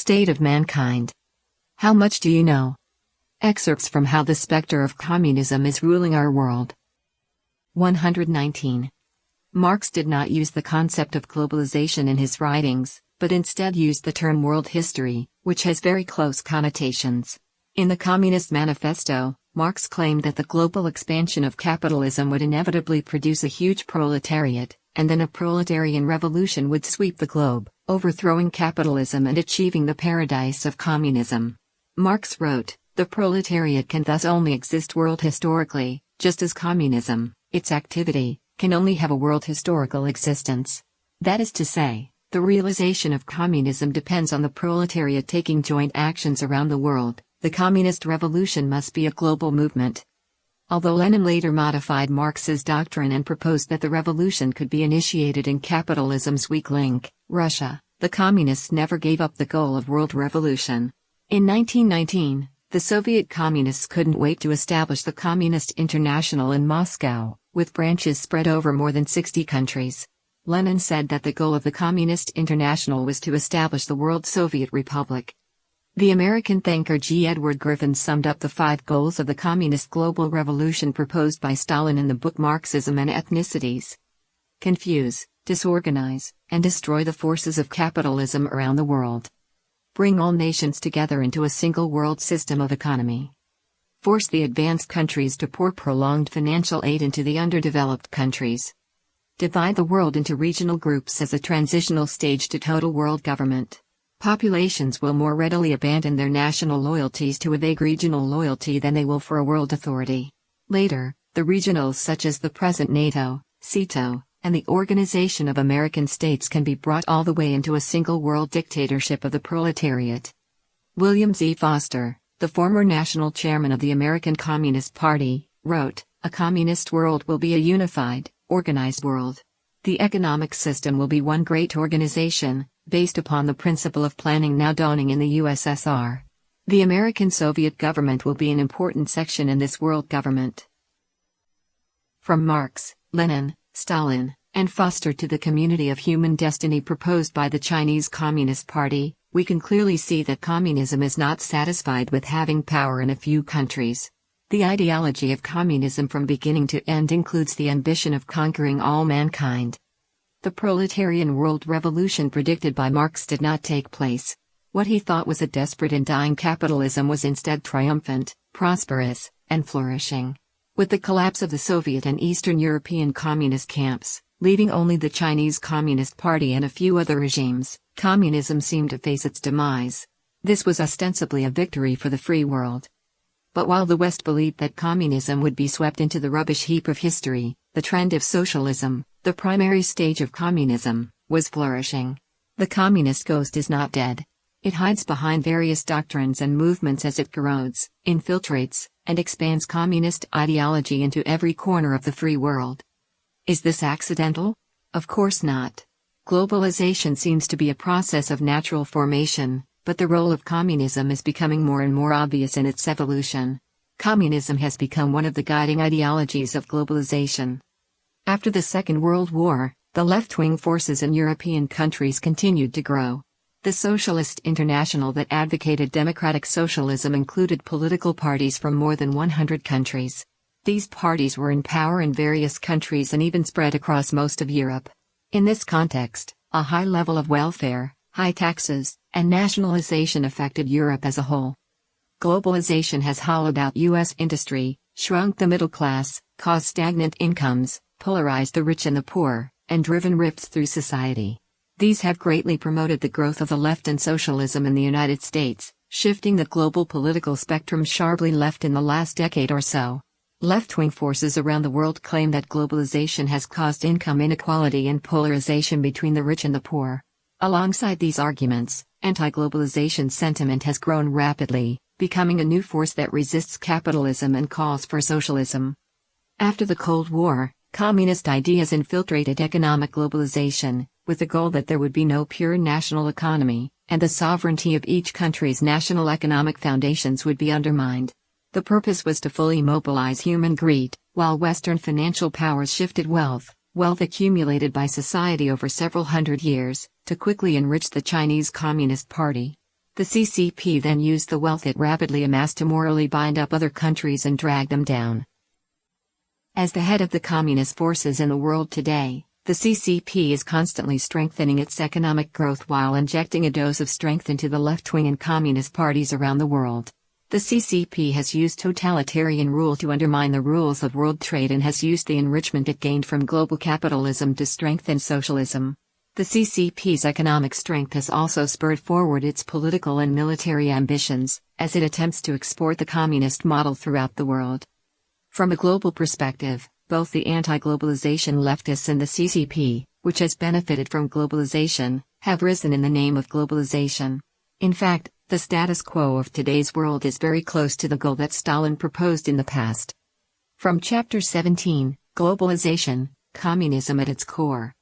State of mankind. How much do you know? Excerpts from How the Spectre of Communism is Ruling Our World. 119. Marx did not use the concept of globalization in his writings, but instead used the term world history, which has very close connotations. In the Communist Manifesto, Marx claimed that the global expansion of capitalism would inevitably produce a huge proletariat, and then a proletarian revolution would sweep the globe, overthrowing capitalism and achieving the paradise of communism. Marx wrote, "The proletariat can thus only exist world historically, just as communism, its activity, can only have a world historical existence. That is to say, the realization of communism depends on the proletariat taking joint actions around the world. The communist revolution must be a global movement." Although Lenin later modified Marx's doctrine and proposed that the revolution could be initiated in capitalism's weak link, Russia, the communists never gave up the goal of world revolution. In 1919, the Soviet communists couldn't wait to establish the Communist International in Moscow, with branches spread over more than 60 countries. Lenin said that the goal of the Communist International was to establish the World Soviet Republic. The American thinker G. Edward Griffin summed up the 5 goals of the communist global revolution proposed by Stalin in the book Marxism and Ethnicities. Confuse, disorganize, and destroy the forces of capitalism around the world. Bring all nations together into a single world system of economy. Force the advanced countries to pour prolonged financial aid into the underdeveloped countries. Divide the world into regional groups as a transitional stage to total world government. Populations will more readily abandon their national loyalties to a vague regional loyalty than they will for a world authority. Later, the regionals such as the present NATO, CETO, and the Organization of American States can be brought all the way into a single world dictatorship of the proletariat. William Z. Foster, the former national chairman of the American Communist Party, wrote, "A communist world will be a unified, organized world. The economic system will be one great organization, based upon the principle of planning now dawning in the USSR. The American Soviet government will be an important section in this world government." From Marx, Lenin, Stalin, and Foster to the community of human destiny proposed by the Chinese Communist Party, we can clearly see that communism is not satisfied with having power in a few countries. The ideology of communism from beginning to end includes the ambition of conquering all mankind. The proletarian world revolution predicted by Marx did not take place. What he thought was a desperate and dying capitalism was instead triumphant, prosperous, and flourishing. With the collapse of the Soviet and Eastern European communist camps, leaving only the Chinese Communist Party and a few other regimes, communism seemed to face its demise. This was ostensibly a victory for the free world. But while the West believed that communism would be swept into the rubbish heap of history, the trend of socialism, the primary stage of communism, was flourishing. The communist ghost is not dead. It hides behind various doctrines and movements as it corrodes, infiltrates, and expands communist ideology into every corner of the free world. Is this accidental? Of course not. Globalization seems to be a process of natural formation, but the role of communism is becoming more and more obvious in its evolution. Communism has become one of the guiding ideologies of globalization. After the Second World War, the left-wing forces in European countries continued to grow. The Socialist International that advocated democratic socialism included political parties from more than 100 countries. These parties were in power in various countries and even spread across most of Europe. In this context, a high level of welfare, high taxes, and nationalization affected Europe as a whole. Globalization has hollowed out U.S. industry, shrunk the middle class, caused stagnant incomes, polarized the rich and the poor, and driven rifts through society. These have greatly promoted the growth of the left and socialism in the United States, shifting the global political spectrum sharply left in the last decade or so. Left-wing forces around the world claim that globalization has caused income inequality and polarization between the rich and the poor. Alongside these arguments, anti-globalization sentiment has grown rapidly, becoming a new force that resists capitalism and calls for socialism. After the Cold War, communist ideas infiltrated economic globalization, with the goal that there would be no pure national economy, and the sovereignty of each country's national economic foundations would be undermined. The purpose was to fully mobilize human greed, while Western financial powers shifted wealth accumulated by society over several hundred years, to quickly enrich the Chinese Communist Party. The CCP then used the wealth it rapidly amassed to morally bind up other countries and drag them down. As the head of the communist forces in the world today, the CCP is constantly strengthening its economic growth while injecting a dose of strength into the left-wing and communist parties around the world. The CCP has used totalitarian rule to undermine the rules of world trade and has used the enrichment it gained from global capitalism to strengthen socialism. The CCP's economic strength has also spurred forward its political and military ambitions, as it attempts to export the communist model throughout the world. From a global perspective, both the anti-globalization leftists and the CCP, which has benefited from globalization, have risen in the name of globalization. In fact, the status quo of today's world is very close to the goal that Stalin proposed in the past. From Chapter 17, Globalization, Communism at its Core.